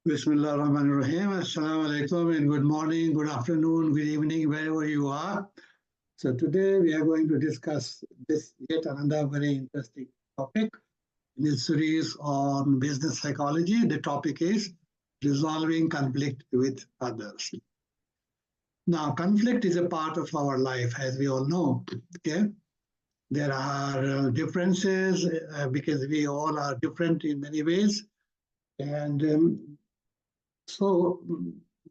Bismillah ar-Rahman ar-Rahim. Assalamu alaikum and good morning, good afternoon, good evening, wherever you are. So today we are going to discuss this yet another very interesting topic in this series on business psychology. The topic is resolving conflict with others. Now, conflict is a part of our life, as we all know. Okay, there are differences because we all are different in many ways, and so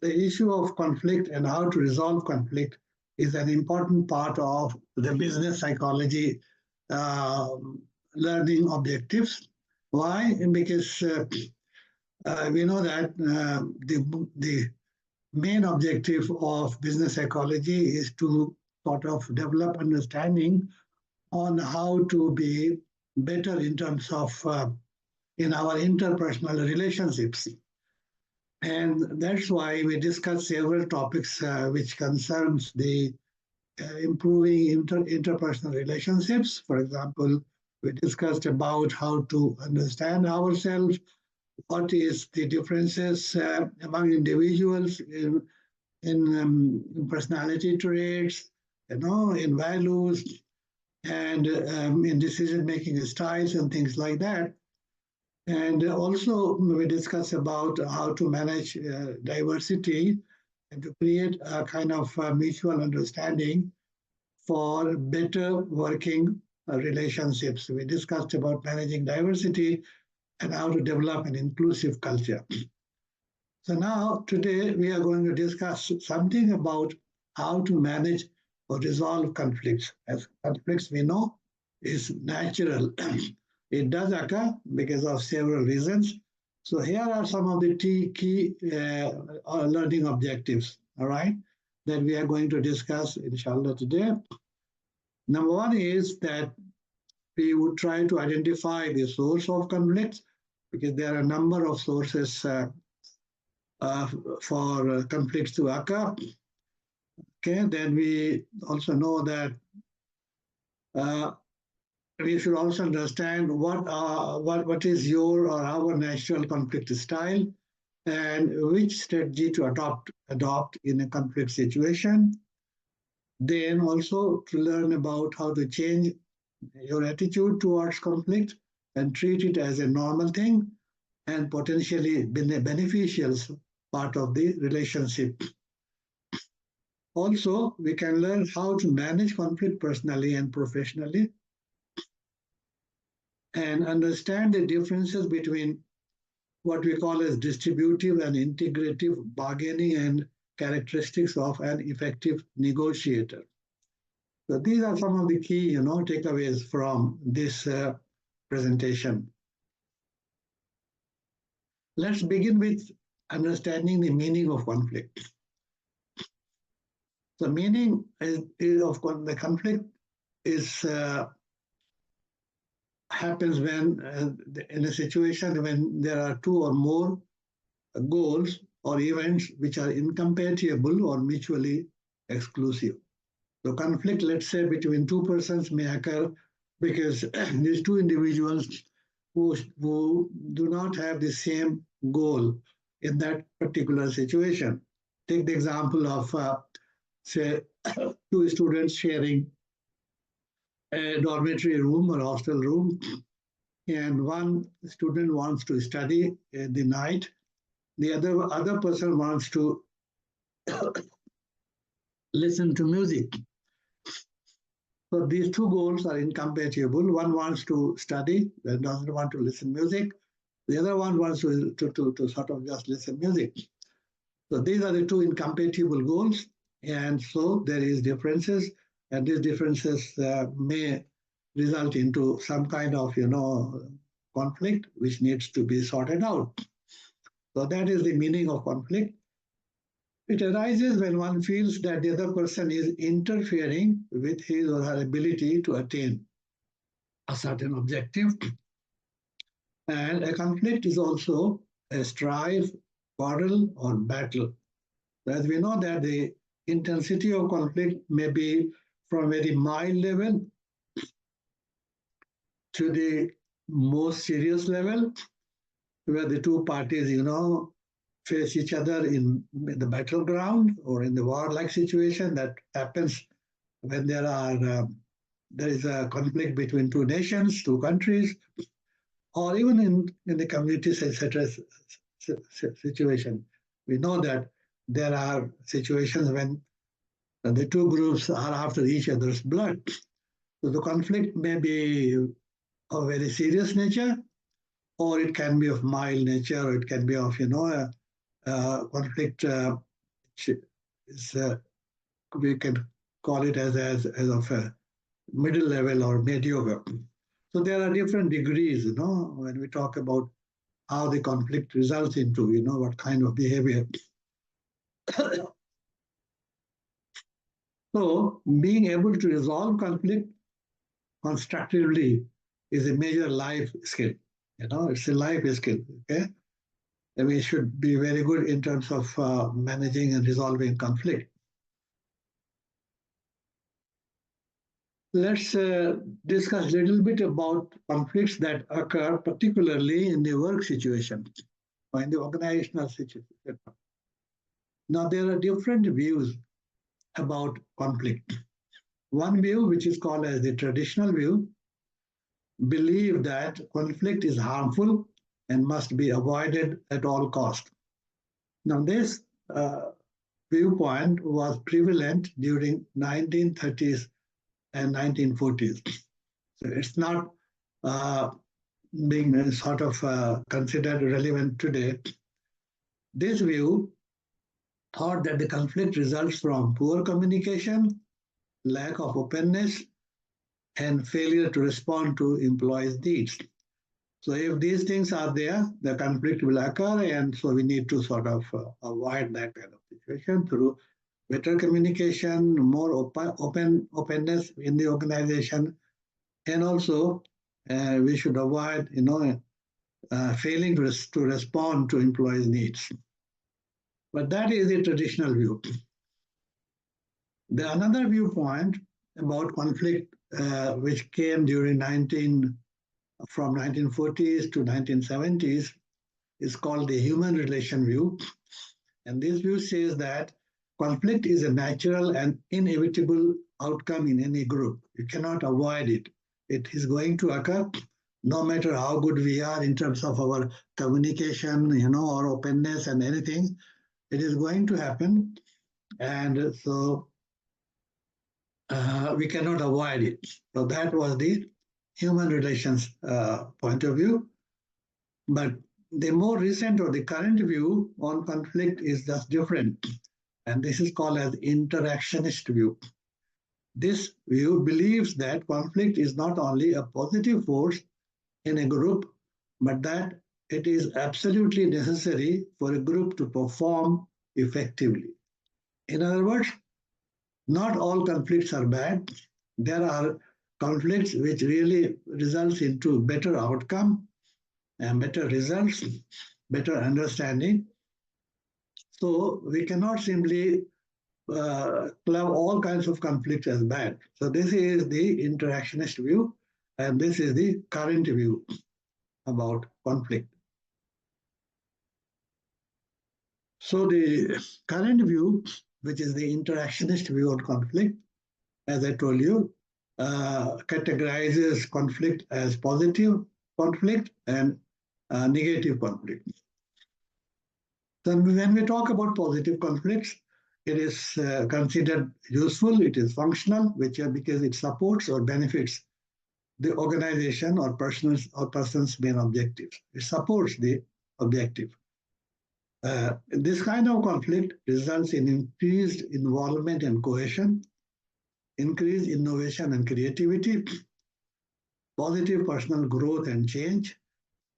the issue of conflict and how to resolve conflict is an important part of the business psychology uh, learning objectives. Why? Because we know that the main objective of business psychology is to sort of develop understanding on how to be better in terms of in our interpersonal relationships. And that's why we discuss several topics which concerns the improving interpersonal relationships. For example, we discussed about how to understand ourselves, what is the differences among individuals in personality traits, in values, and in decision-making styles and things like that. And also we discuss about how to manage diversity and to create a kind of mutual understanding for better working relationships. We discussed about managing diversity and how to develop an inclusive culture. So now today we are going to discuss something about how to manage or resolve conflicts. As conflicts we know is natural. It does occur because of several reasons. So here are some of the key learning objectives, all right, that we are going to discuss, inshallah, today. Number one is that we would try to identify the source of conflicts because there are a number of sources for conflicts to occur. Okay, then we also know that we should also understand what is your or our natural conflict style and which strategy to adopt in a conflict situation. Then also to learn about how to change your attitude towards conflict and treat it as a normal thing and potentially be a beneficial part of the relationship. Also, we can learn how to manage conflict personally and professionally and understand the differences between what we call as distributive and integrative bargaining and characteristics of an effective negotiator. So these are some of the key, takeaways from this presentation. Let's begin with understanding the meaning of conflict. The meaning of the conflict is happens when in a situation when there are two or more goals or events which are incompatible or mutually exclusive. So conflict, let's say, between two persons may occur because these two individuals who do not have the same goal in that particular situation. Take the example of, say, two students sharing a dormitory room or hostel room, and one student wants to study in the night, the other person wants to listen to music. So these two goals are incompatible. One wants to study and doesn't want to listen music. The other one wants to sort of just listen music. So these are the two incompatible goals. And so there is differences, and these differences may result into some kind of, conflict which needs to be sorted out. So that is the meaning of conflict. It arises when one feels that the other person is interfering with his or her ability to attain a certain objective. And a conflict is also a strife, quarrel, or battle. As we know that the intensity of conflict may be from very mild level to the most serious level, where the two parties, face each other in the battleground or in the war-like situation that happens when there is a conflict between two nations, two countries, or even in the communities, etc. situation. We know that there are situations when the two groups are after each other's blood. So the conflict may be of very serious nature, or it can be of mild nature, or it can be of, conflict which is, we can call it as of a middle level or mediocre. So there are different degrees, when we talk about how the conflict results into, what kind of behavior. So being able to resolve conflict constructively is a major life skill. It's a life skill, okay? And we should be very good in terms of managing and resolving conflict. Let's discuss a little bit about conflicts that occur particularly in the work situation or in the organizational situation. Now, there are different views about conflict. One view, which is called as the traditional view, believe that conflict is harmful and must be avoided at all costs. Now, this viewpoint was prevalent during 1930s and 1940s. So it's not being sort of considered relevant today. This view thought that the conflict results from poor communication, lack of openness, and failure to respond to employees' needs. So if these things are there, the conflict will occur, and so we need to sort of avoid that kind of situation through better communication, more openness in the organization, and also we should avoid, failing to respond to employees' needs. But that is the traditional view. The another viewpoint about conflict, which came during from 1940s to 1970s, is called the human relation view. And this view says that conflict is a natural and inevitable outcome in any group. You cannot avoid it. It is going to occur no matter how good we are in terms of our communication, or openness and anything. It is going to happen. And so we cannot avoid it. So that was the human relations point of view. But the more recent or the current view on conflict is just different. And this is called as interactionist view. This view believes that conflict is not only a positive force in a group, but that it is absolutely necessary for a group to perform effectively. In other words, not all conflicts are bad. There are conflicts which really results into better outcome and better results, better understanding. So we cannot simply club all kinds of conflicts as bad. So this is the interactionist view, and this is the current view about conflict. So the current view, which is the interactionist view on conflict, as I told you, categorizes conflict as positive conflict and negative conflict. So when we talk about positive conflicts, it is considered useful, it is functional, because it supports or benefits the organization or person's main objectives. It supports the objective. This kind of conflict results in increased involvement and cohesion, increased innovation and creativity, positive personal growth and change,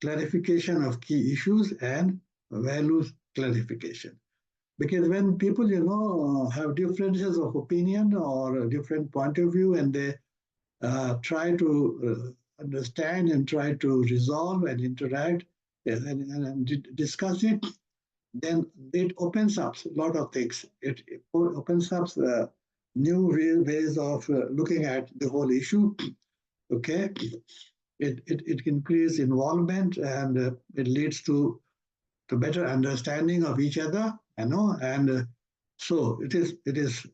clarification of key issues, and values clarification. Because when people, have differences of opinion or a different point of view, and they try to understand and try to resolve and interact and discuss it, then it opens up a lot of things. It opens up new ways of looking at the whole issue. Okay, it increases involvement, and it leads to to better understanding of each other, and so it is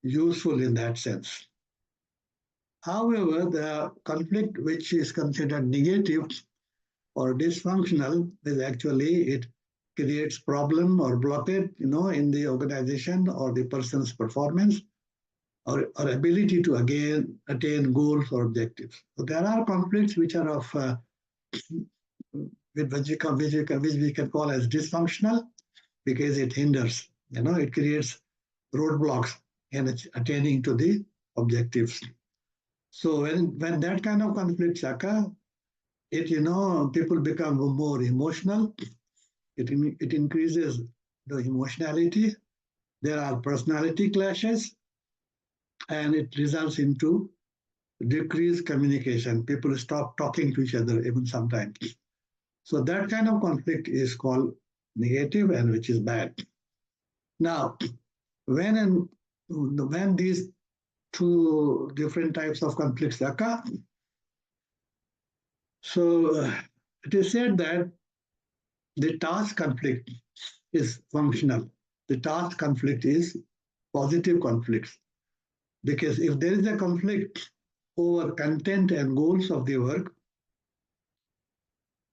useful in that sense. However, the conflict which is considered negative or dysfunctional is actually it creates problem or blockade, in the organization or the person's performance or ability to again attain goals or objectives. So there are conflicts which are of which we can call as dysfunctional because it hinders, it creates roadblocks in attaining to the objectives. So when that kind of conflicts occur, people become more emotional. It increases the emotionality. There are personality clashes, and it results into decreased communication. People stop talking to each other even sometimes. So that kind of conflict is called negative, and which is bad. Now, when these two different types of conflicts occur, so it is said that the task conflict is functional. The task conflict is positive conflicts. Because if there is a conflict over content and goals of the work,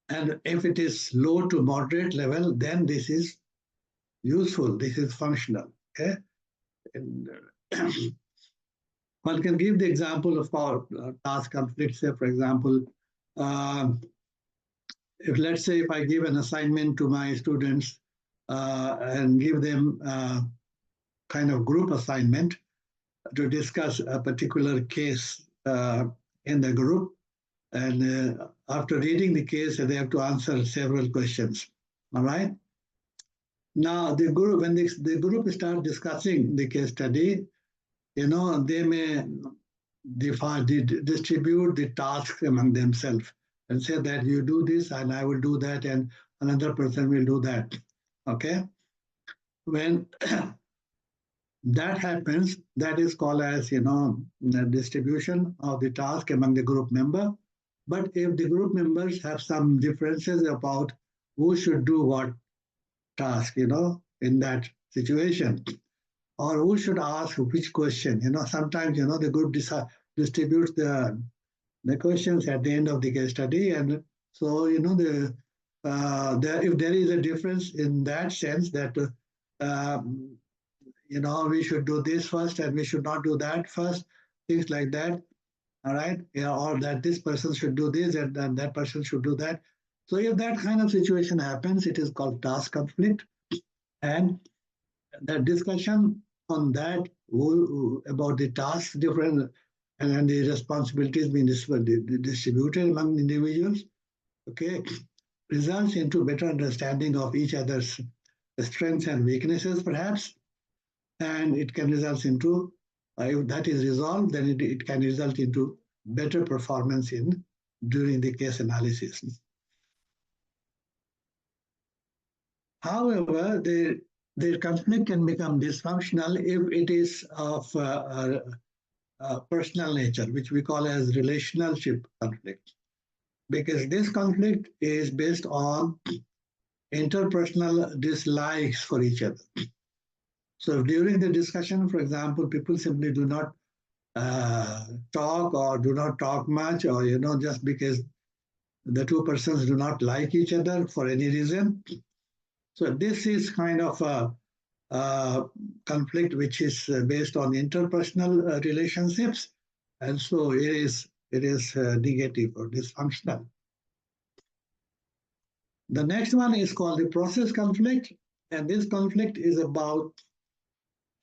and if it is low to moderate level, then this is useful, this is functional. Okay? And, one can give the example of our task conflicts. Say, for example, if let's say if I give an assignment to my students and give them kind of group assignment to discuss a particular case in the group, and after reading the case, they have to answer several questions. All right. Now, the group, when the group start discussing the case study, they may distribute the tasks among themselves and say that you do this and I will do that and another person will do that. Okay? When that happens, that is called as, the distribution of the task among the group member. But if the group members have some differences about who should do what task, in that situation, or who should ask which question, sometimes, the group distributes the questions at the end of the case study. And so, if there is a difference in that sense that, we should do this first and we should not do that first, things like that. All right. Or that this person should do this and that person should do that. So if that kind of situation happens, it is called task conflict. And the discussion on that about the tasks different and the responsibilities being distributed among individuals, okay, results into better understanding of each other's strengths and weaknesses, perhaps, and it can result into, if that is resolved, then it can result into better performance during the case analysis. However, the conflict can become dysfunctional if it is of personal nature, which we call as relationship conflict, because this conflict is based on interpersonal dislikes for each other. So during the discussion, for example, people simply do not talk or do not talk much, or just because the two persons do not like each other for any reason. So this is kind of a conflict which is based on interpersonal relationships, and so it is negative or dysfunctional. The next one is called the process conflict, and this conflict is about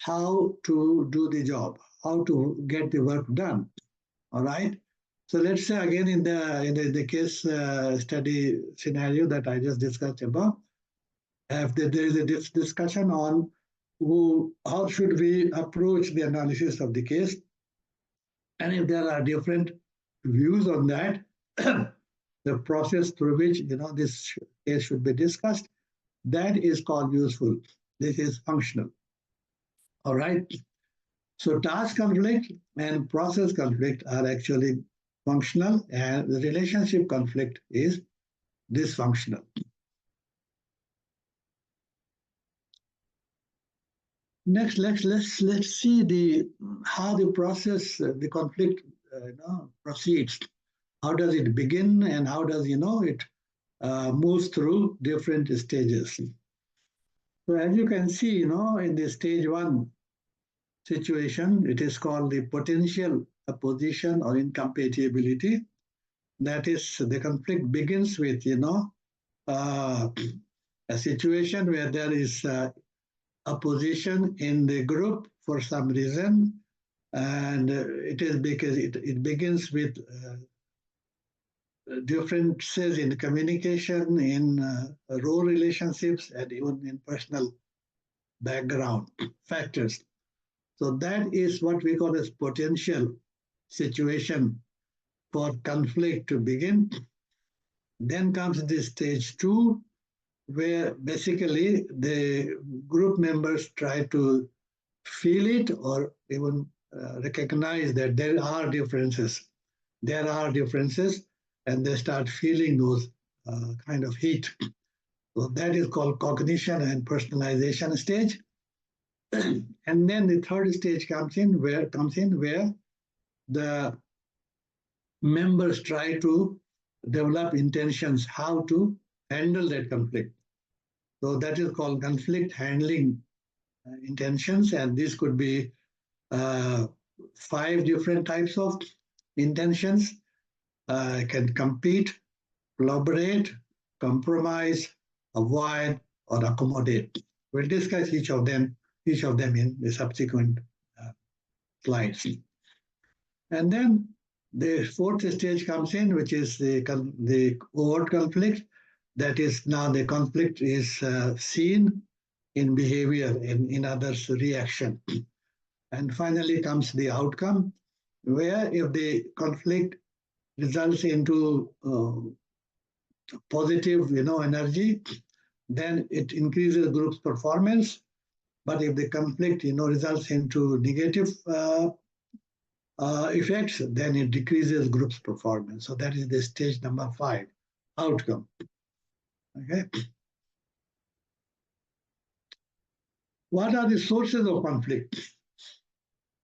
how to do the job, how to get the work done. All right. So let's say again in the case study scenario that I just discussed above, if there is a discussion on how should we approach the analysis of the case, and if there are different views on that, the process through which this case should be discussed, that is called useful. This is functional. All right. So task conflict and process conflict are actually functional, and the relationship conflict is dysfunctional. Next, let's see how the process, the conflict, proceeds. How does it begin, and how does it moves through different stages. So as you can see, in the stage one situation, it is called the potential opposition or incompatibility. That is, the conflict begins with uh, a situation where there is opposition in the group for some reason, and it is because it begins with differences in communication, in role relationships, and even in personal background factors. So that is what we call as potential situation for conflict to begin. Then comes the stage two, where basically the group members try to feel it or even recognize that there are differences. There are differences, and they start feeling those kind of heat. So that is called cognition and personalization stage. And then the third stage comes in where the members try to develop intentions how to handle that conflict. So that is called conflict handling intentions, and this could be 5 different types of intentions. Can compete, collaborate, compromise, avoid, or accommodate. We'll discuss each of them in the subsequent slides. And then the fourth stage comes in, which is the overt conflict. That is, now the conflict is seen in behavior, in others' reaction. And finally comes the outcome, where if the conflict results into positive, energy, then it increases group's performance. But if the conflict, results into negative effects, then it decreases group's performance. So that is the stage number 5, outcome. Okay. What are the sources of conflict?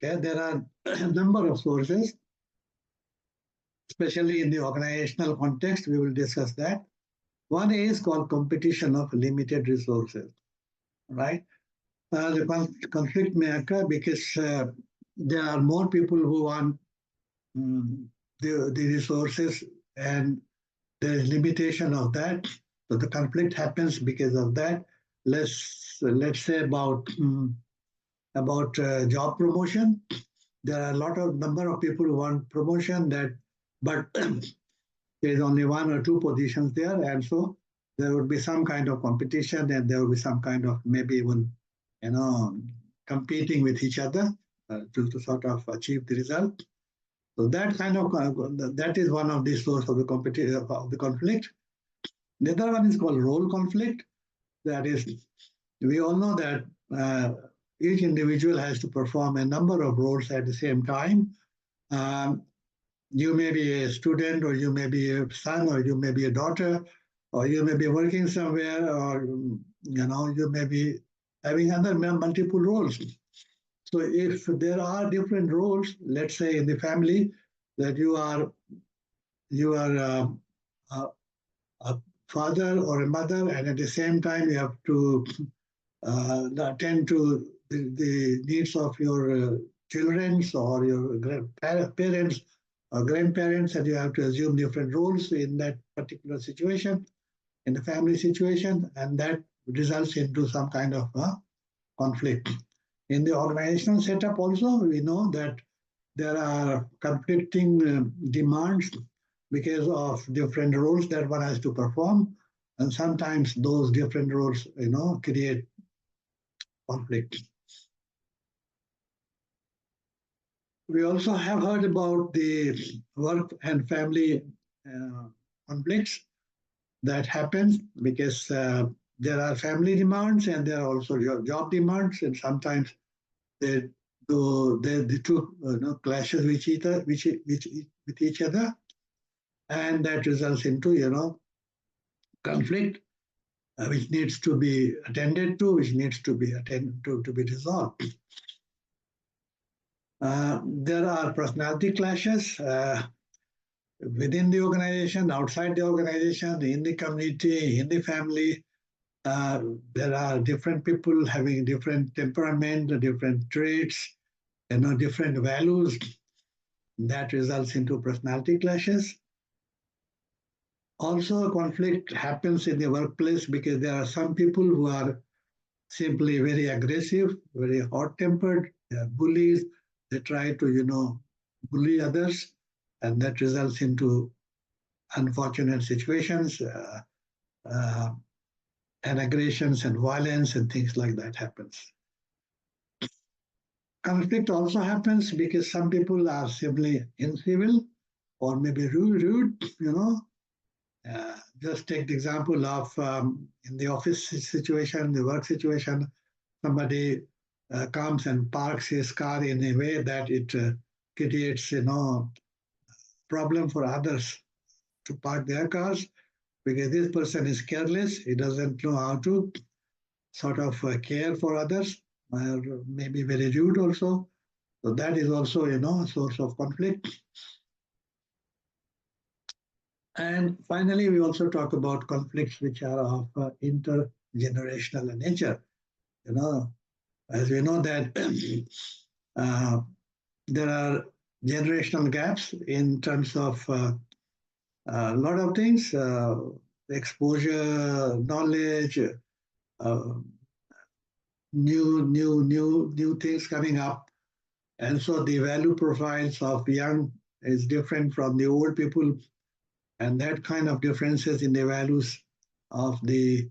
Okay, there are a number of sources, especially in the organizational context. We will discuss that. One is called competition of limited resources, right? The conflict may occur because there are more people who want the resources, and there is limitation of that. So the conflict happens because of that. Let's say about job promotion. There are a lot of number of people who want promotion, but there is only 1 or 2 positions there, and so there would be some kind of competition, and there will be some kind of maybe even competing with each other to sort of achieve the result. So that kind of that is one of the sources of the conflict. The other one is called role conflict. That is, we all know that each individual has to perform a number of roles at the same time. You may be a student, or you may be a son, or you may be a daughter, or you may be working somewhere, or you may be having other multiple roles. So if there are different roles, let's say in the family, that you are a father or a mother, and at the same time you have to attend to the needs of your children or your parents or grandparents, and you have to assume different roles in that particular situation, in the family situation, and that results into some kind of conflict. In the organizational setup also, we know that there are conflicting demands because of different roles that one has to perform, and sometimes those different roles, create conflict. We also have heard about the work and family conflicts that happens because there are family demands and there are also job demands, and sometimes the two clashes with each other, and that results into conflict. which needs to be attended to, which needs to be to be resolved. There are personality clashes within the organization, outside the organization, in the community, in the family. There are different people having different temperament, different traits, different values. That results into personality clashes. Also, conflict happens in the workplace because there are some people who are simply very aggressive, very hot-tempered, they are bullies. They try to, bully others, and that results into unfortunate situations, and aggressions and violence and things like that happens. Conflict also happens because some people are simply incivil or maybe rude. Just take the example of in the office situation, the work situation, somebody comes and parks his car in a way that it creates, problem for others to park their cars because this person is careless. He doesn't know how to sort of care for others, or maybe very rude also. So that is also, a source of conflict. And finally, we also talk about conflicts which are of intergenerational nature. As we know that there are generational gaps in terms of a lot of things, exposure, knowledge, new things coming up. And so the value profiles of young is different from the old people. And that kind of differences in the values of the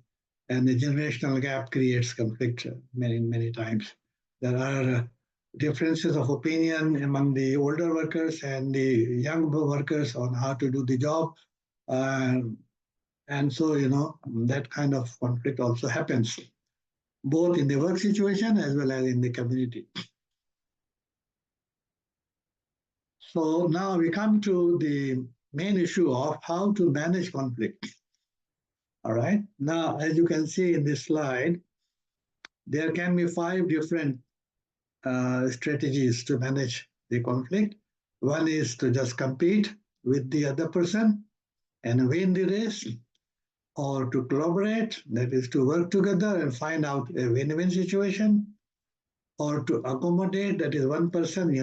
generational gap creates conflict many times. There are differences of opinion among the older workers and the young workers on how to do the job. And so, that kind of conflict also happens, both in the work situation as well as in the community. So now we come to the main issue of how to manage conflict. All right. Now, as you can see in this slide, there can be 5 different strategies to manage the conflict. One is to just compete with the other person and win the race, or to collaborate, that is to work together and find out a win-win situation, or to accommodate, that is one person,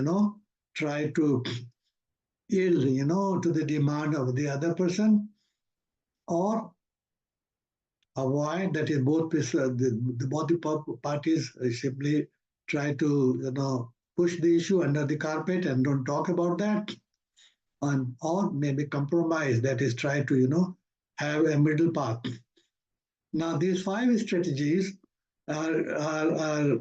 try to yield, to the demand of the other person, or avoid, that is both the parties simply try to push the issue under the carpet and don't talk about that, or maybe compromise, that is try to have a middle path. Now these 5 strategies are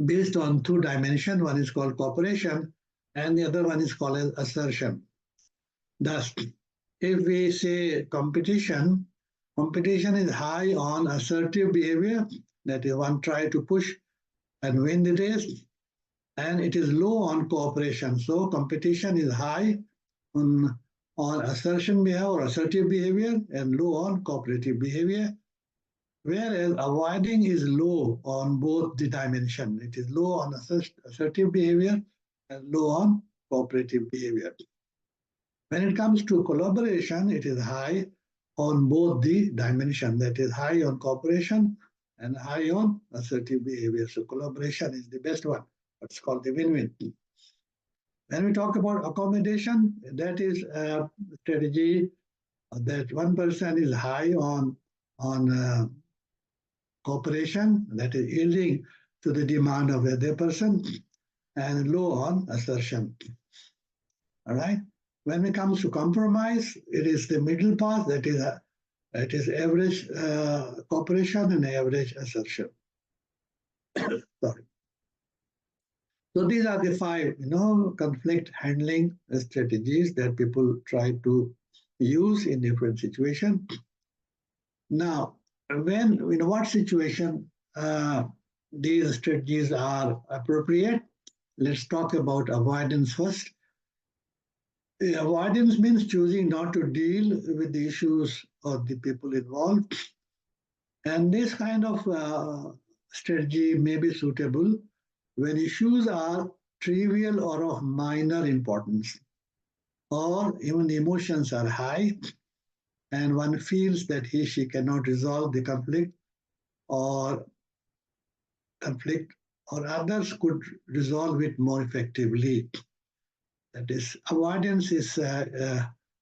based on 2 dimensions. One is called cooperation and the other one is called assertion. Thus, if we say competition is high on assertive behavior, that is one try to push and win the race, and it is low on cooperation. So competition is high on assertion behavior or assertive behavior and low on cooperative behavior, whereas avoiding is low on both the dimension. It is low on assertive behavior and low on cooperative behavior. When it comes to collaboration, it is high on both the dimension, that is high on cooperation and high on assertive behavior. So collaboration is the best one. It's called the win-win. When we talk about accommodation, that is a strategy that one person is high on cooperation, that is yielding to the demand of the other person, and low on assertion. All right. When it comes to compromise, it is the middle path, that is average cooperation and average assertion. Sorry. So these are the 5, conflict handling strategies that people try to use in different situations. Now, in what situation these strategies are appropriate? Let's talk about avoidance first. Avoidance means choosing not to deal with the issues or the people involved. And this kind of strategy may be suitable when issues are trivial or of minor importance, or even emotions are high and one feels that she cannot resolve the or conflict, or others could resolve it more effectively. That is, avoidance is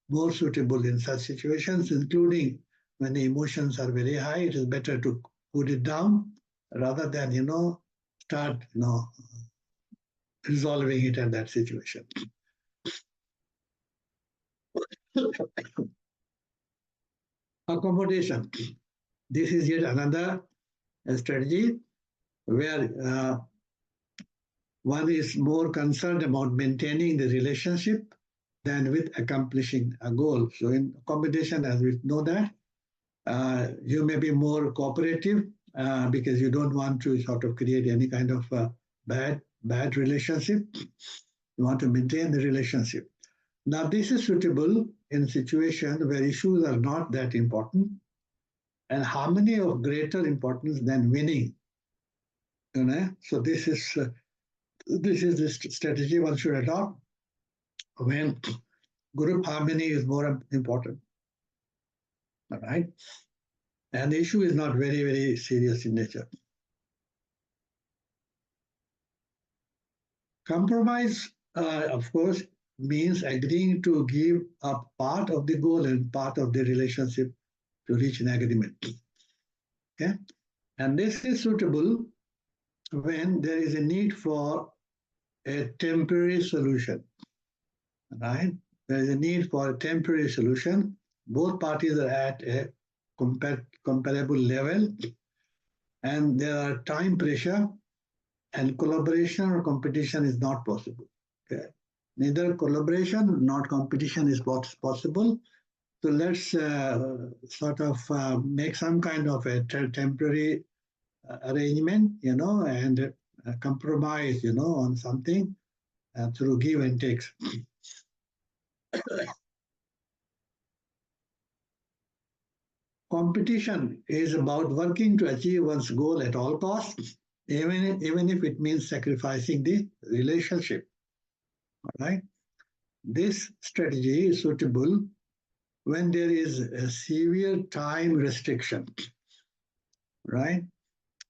more suitable in such situations, including when the emotions are very high. It is better to put it down rather than, start, resolving it in that situation. Accommodation. This is yet another strategy where one is more concerned about maintaining the relationship than with accomplishing a goal. So in accommodation, as we know that, you may be more cooperative because you don't want to sort of create any kind of bad relationship. You want to maintain the relationship. Now, this is suitable in situations where issues are not that important and harmony of greater importance than winning. So this is the strategy one should adopt when group harmony is more important. All right, and the issue is not very serious in nature. Compromise, of course, means agreeing to give up part of the goal and part of the relationship to reach an agreement. Okay, and this is suitable when there is a need for a temporary solution. Right? There is a need for a temporary solution. Both parties are at a comparable level, and there are time pressure, and collaboration or competition is not possible. Okay? Neither collaboration nor competition is possible. So let's sort of make some kind of a temporary arrangement, and compromise, on something through give and takes. Competition is about working to achieve one's goal at all costs, even if it means sacrificing the relationship. All right. This strategy is suitable when there is a severe time restriction, right?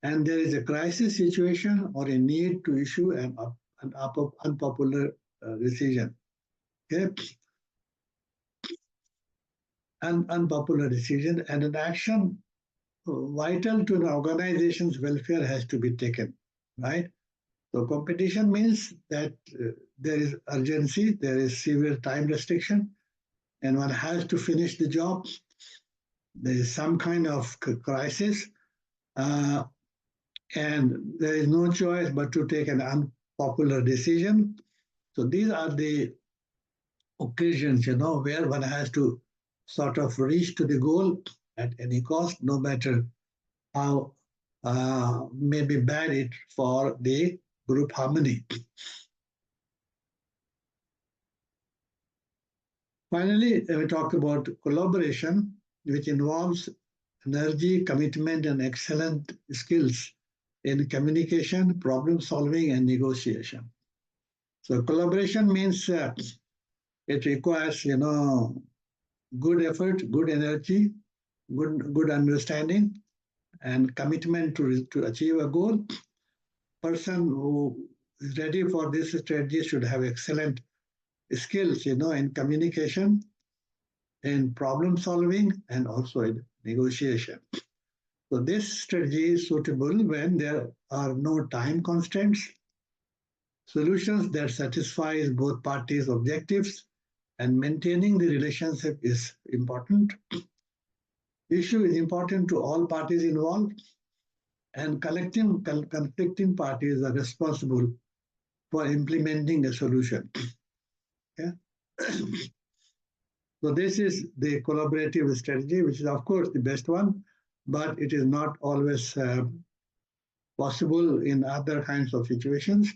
And there is a crisis situation or a need to issue an unpopular decision. Okay? An unpopular decision and an action vital to an organization's welfare has to be taken, right? So competition means that there is urgency, there is severe time restriction, and one has to finish the job. There is some kind of crisis, and there is no choice but to take an unpopular decision. So these are the occasions, where one has to sort of reach to the goal at any cost, no matter how maybe bad it for the group harmony. Finally, we talk about collaboration, which involves energy, commitment, and excellent skills in communication, problem solving, and negotiation. So collaboration means it requires, good effort, good energy, good understanding, and commitment to achieve a goal. Person who is ready for this strategy should have excellent skills, in communication, in problem solving, and also in negotiation. So this strategy is suitable when there are no time constraints, solutions that satisfies both parties' objectives, and maintaining the relationship is important. Issue is important to all parties involved, and conflicting parties are responsible for implementing a solution. Okay? So this is the collaborative strategy, which is of course the best one, but it is not always possible in other kinds of situations.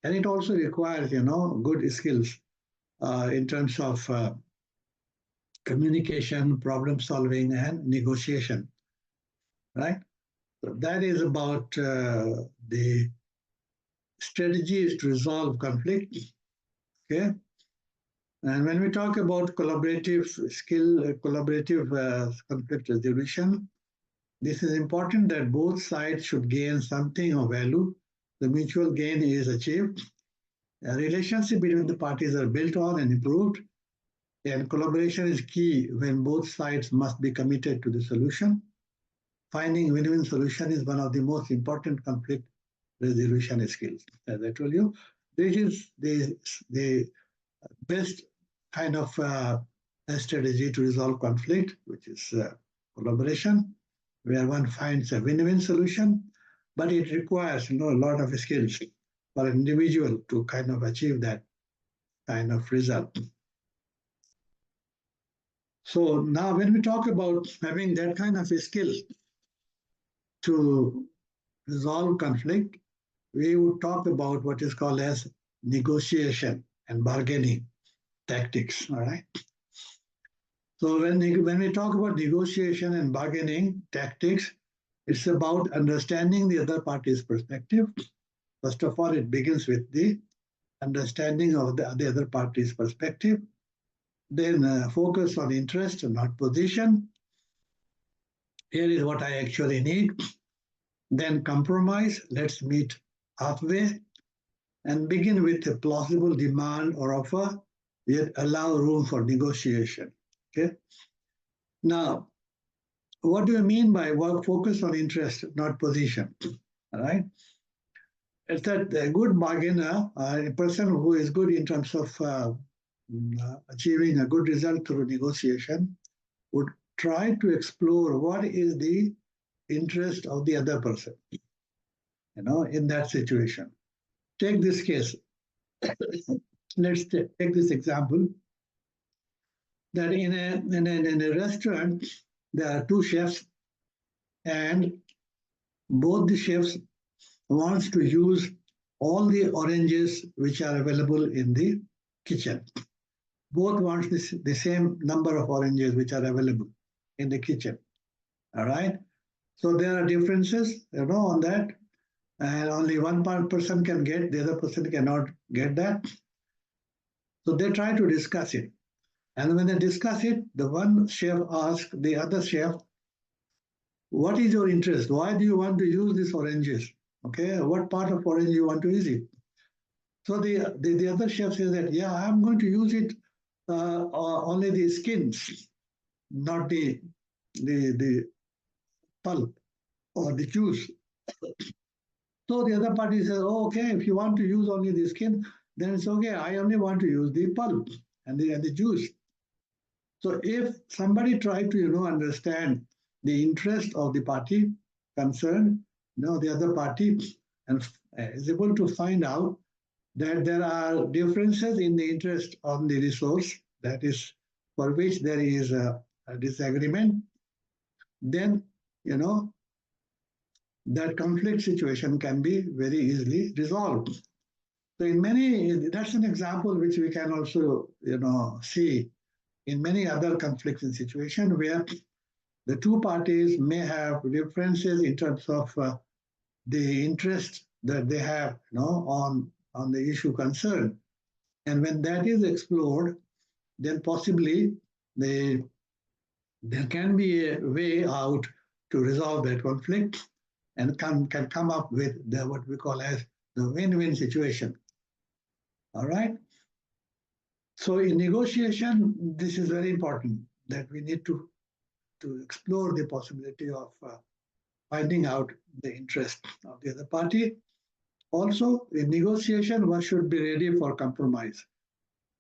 And it also requires, good skills in terms of communication, problem solving, and negotiation. right? So that is about the strategies to resolve conflict, okay? And when we talk about collaborative conflict resolution, this is important that both sides should gain something of value. The mutual gain is achieved. A relationship between the parties are built on and improved, and collaboration is key when both sides must be committed to the solution. Finding win-win solution is one of the most important conflict resolution skills. As I told you, this is the best kind of strategy to resolve conflict, which is collaboration, where one finds a win-win solution, but it requires a lot of skills for an individual to kind of achieve that kind of result. So now when we talk about having that kind of a skill to resolve conflict, we would talk about what is called as negotiation and bargaining tactics, all right? So when we talk about negotiation and bargaining tactics, it's about understanding the other party's perspective. First of all, it begins with the understanding of the other party's perspective. Then focus on interest and not position. Here is what I actually need. Then compromise. Let's meet halfway. And begin with a plausible demand or offer, yet allow room for negotiation. Okay. Now, what do you mean by focus on interest, not position? All right. It's that a good bargainer, a person who is good in terms of achieving a good result through negotiation, would try to explore what is the interest of the other person, in that situation. Take this case. Let's take this example that in a restaurant, there are two chefs, and both the chefs wants to use all the oranges which are available in the kitchen. Both want the same number of oranges which are available in the kitchen. All right. So there are differences, on that, and only one person can get, the other person cannot get that. So they try to discuss it. And when they discuss it, the one chef asks the other chef, what is your interest? Why do you want to use these oranges? Okay, what part of orange you want to use it? So the other chef says that, yeah, I'm going to use it only the skins, not the pulp or the juice. So the other party says, oh, okay, if you want to use only the skin, then it's okay. I only want to use the pulp and the juice. So if somebody tried to, understand the interest of the party concerned, the other party, and is able to find out that there are differences in the interest on the resource, that is for which there is a disagreement, then, that conflict situation can be very easily resolved. So that's an example which we can also, see in many other conflicts and situations where the two parties may have differences in terms of the interest that they have, on the issue concerned. And when that is explored, then possibly there can be a way out to resolve that conflict and can come up with what we call as the win-win situation. All right. So in negotiation, this is very important that we need to explore the possibility of finding out the interest of the other party. Also, in negotiation, one should be ready for compromise.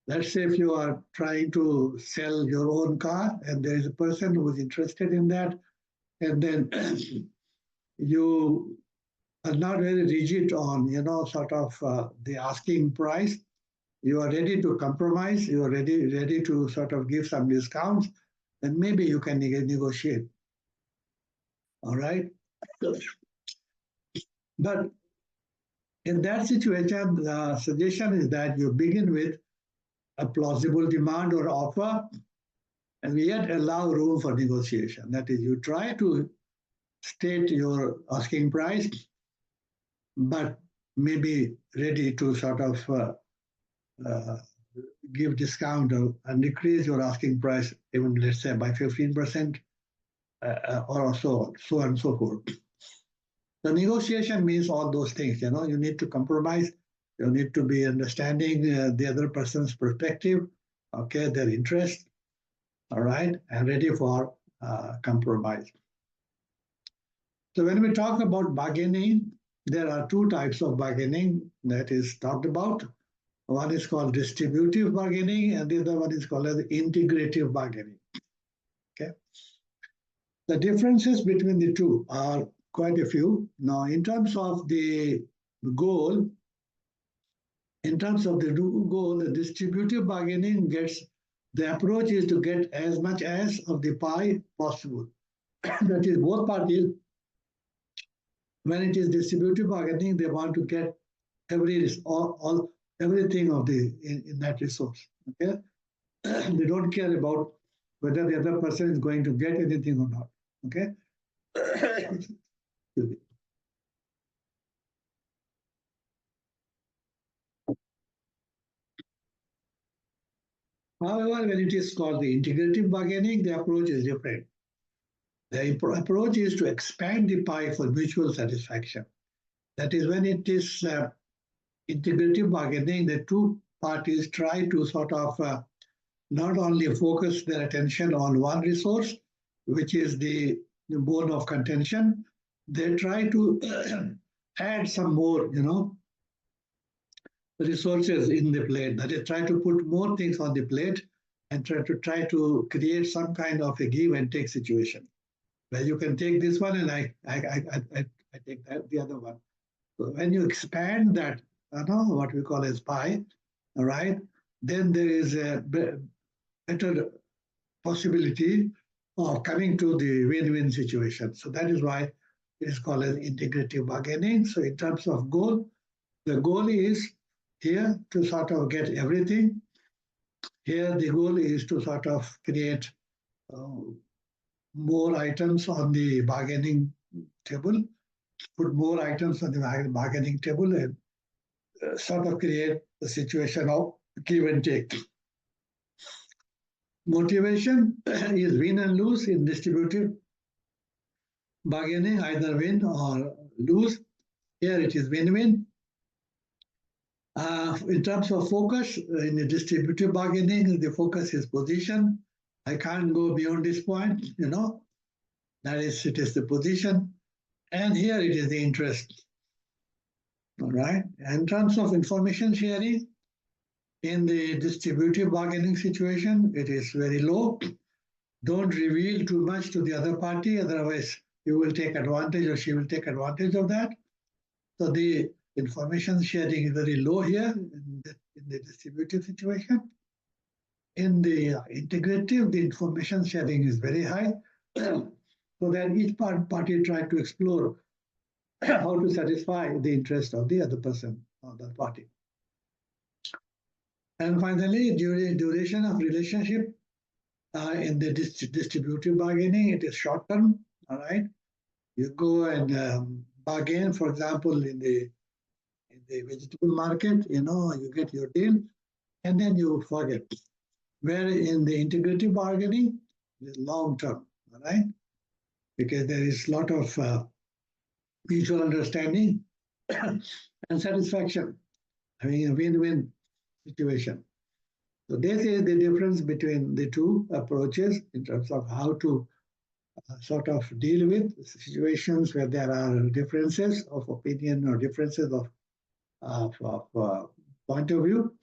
Let's say if you are trying to sell your own car and there is a person who is interested in that, and then you are not very rigid on, sort of the asking price. You are ready to compromise. You are ready to sort of give some discounts, then maybe you can negotiate. All right. But in that situation, the suggestion is that you begin with a plausible demand or offer, and yet allow room for negotiation. That is, you try to state your asking price, but maybe ready to sort of give discount and decrease your asking price, even let's say by 15%, or so on and so forth. The negotiation means all those things. You need to compromise. You need to be understanding the other person's perspective, okay, their interest, all right, and ready for compromise. So when we talk about bargaining, there are two types of bargaining that is talked about. One is called distributive bargaining, and the other one is called as integrative bargaining. Okay. The differences between the two are quite a few. Now, in terms of the goal, the distributive bargaining the approach is to get as much as of the pie possible. That is, both parties, when it is distributive bargaining, they want to get everything in that resource. Okay, they don't care about whether the other person is going to get anything or not. Okay. However, when it is called the integrative bargaining, the approach is different. The approach is to expand the pie for mutual satisfaction. That is, when it is integrative bargaining, the two parties try to sort of not only focus their attention on one resource, which is the bone of contention, they try to add some more, resources in the plate. That is, try to put more things on the plate and try to create some kind of a give and take situation, where you can take this one and I take the other one. So when you expand that, what we call as pie, all right, then there is a better possibility of coming to the win-win situation. So that is why it is called as integrative bargaining. So in terms of goal, the goal is here to sort of get everything. Here the goal is to sort of create more items on the bargaining table, put more items on the bargaining table, and sort of create a situation of give and take. Motivation is win and lose in distributive bargaining, either win or lose. Here it is win-win. In terms of focus, in the distributive bargaining, the focus is position. I can't go beyond this point, that is, it is the position. And here it is the interest. All right. In terms of information sharing, in the distributive bargaining situation, it is very low. Don't reveal too much to the other party, otherwise you will take advantage or she will take advantage of that. So the information sharing is very low here in the distributive situation. In the integrative, the information sharing is very high. So that each party tries to explore how to satisfy the interest of the other person or the party. And finally, duration of relationship in the distributive bargaining, it is short term. All right, you go and bargain, for example, in the vegetable market, you get your deal, and then you forget. Where in the integrative bargaining, it is long term, all right, because there is a lot of mutual understanding and satisfaction, having a win-win situation. So this is the difference between the two approaches in terms of how to sort of deal with situations where there are differences of opinion or differences of point of view,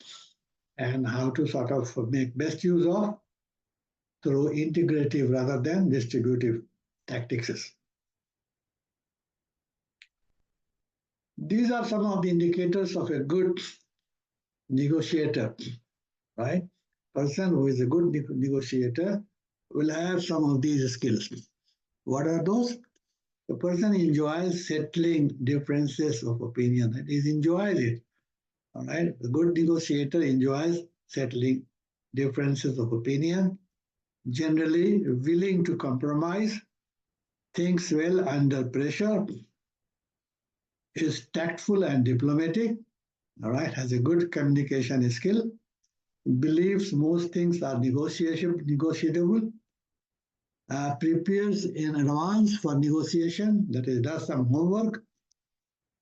and how to sort of make best use of through integrative rather than distributive tactics. These are some of the indicators of a good negotiator, right? Person who is a good negotiator will have some of these skills. What are those? The person enjoys settling differences of opinion. He enjoys it. All right. The good negotiator enjoys settling differences of opinion, generally willing to compromise, thinks well under pressure, is tactful and diplomatic, all right, has a good communication skill, believes most things are negotiable, prepares in advance for negotiation, that is, does some homework,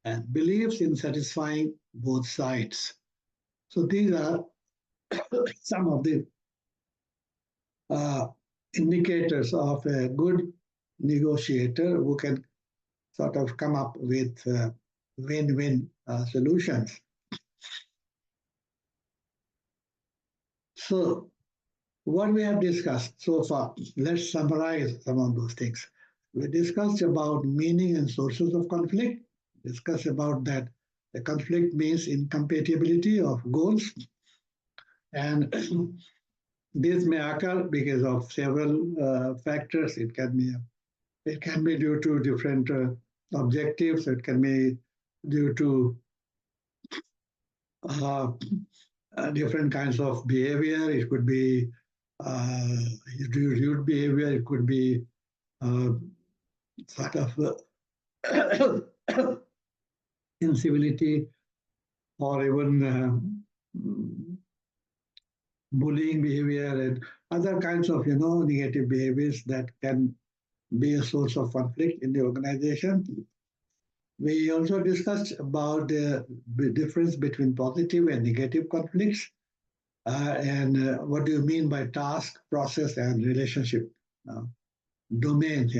and believes in satisfying both sides. So these are some of the uh, indicators of a good negotiator who can sort of come up with win-win solutions. So what we have discussed so far, let's summarize some of those things. We discussed about meaning and sources of conflict, discussed about that the conflict means incompatibility of goals, and this may occur because of several factors. It can be due to different objectives. It can be due to uh, different kinds of behavior. It could be rude behavior. It could be uh, sort of incivility, or even bullying behavior and other kinds of negative behaviors that can be a source of conflict in the organization. We also discussed about the difference between positive and negative conflicts, and what do you mean by task, process, and relationship domains.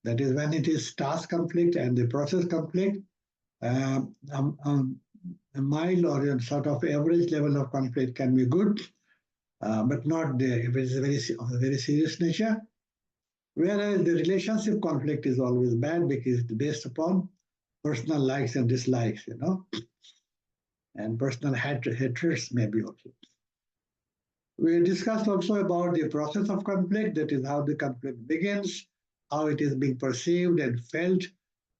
That is, when it is task conflict and the process conflict, a mild or a sort of average level of conflict can be good, but not if it is of a very serious nature. Whereas the relationship conflict is always bad because it's based upon personal likes and dislikes, and personal hatreds maybe also. We discussed also about the process of conflict, that is how the conflict begins, how it is being perceived and felt,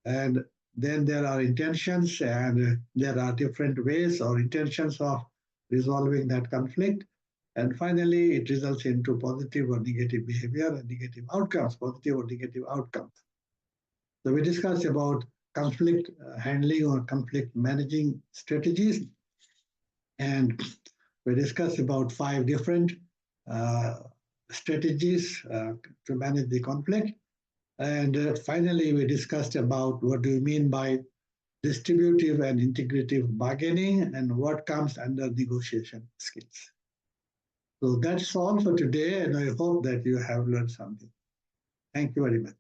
and then there are intentions, and there are different ways or intentions of resolving that conflict. And finally, it results into positive or negative behavior and negative outcomes, positive or negative outcomes. So we discussed about conflict handling or conflict managing strategies, and we discussed about 5 different uh, strategies to manage the conflict. And finally, we discussed about what do you mean by distributive and integrative bargaining and what comes under negotiation skills. So that's all for today, and I hope that you have learned something. Thank you very much.